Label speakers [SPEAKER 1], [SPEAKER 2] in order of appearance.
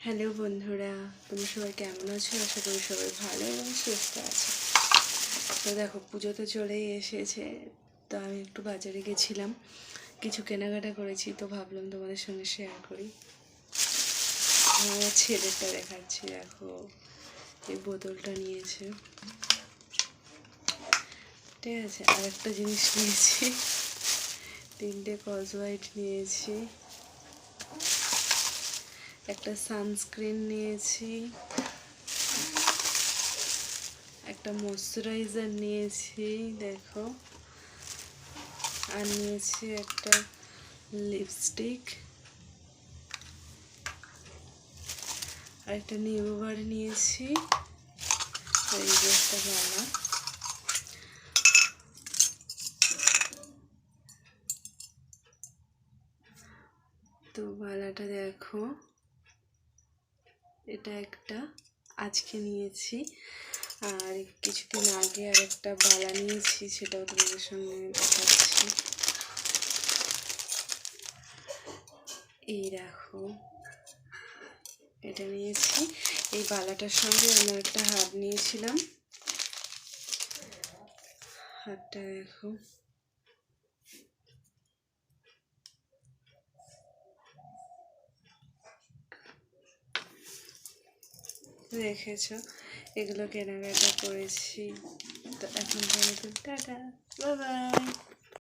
[SPEAKER 1] Hello বন্ধুরা, তোমরা সবাই কেমন আছো? আশা করি সবাই ভালো এবং সুস্থ আছো। তো দেখো, পুজো তো চলেই এসেছে। তো আমি একটু বাজারে গেছিলাম, কিছু কেনাকাটা করেছি, তো ভাবলাম তোমাদের সঙ্গে শেয়ার করি। আমার ছেলেটা দেখাচ্ছি, দেখো এই বোতলটা নিয়েছে, ঠিক আছে। আর একটা জিনিস নিয়েছি, 3টে কজ হোয়াইট নিয়েছি, একটা সানস্ক্রিন নিয়েছি, একটা ময়শ্চারাইজার নিয়েছি দেখো, আর নিয়েছি একটা লিপস্টিক, আর একটা নিবু বার নিয়েছি, আর এই যে একটা বালা। তো বালাটা দেখো, এটা একটা আজকে নিয়েছি, আর কিছুদিন আগে আর একটা বালা নিয়েছি, সেটাও তোমাদের সঙ্গে দেখাচ্ছি। এই দেখো, এটা নিয়েছি। এই বালাটার সঙ্গে আমি একটা হার নিয়েছিলাম, হারটা দেখো। দেখেছো, এগুলো কেনাকাটা করেছি। তো এখন টাটা, বাই বাই।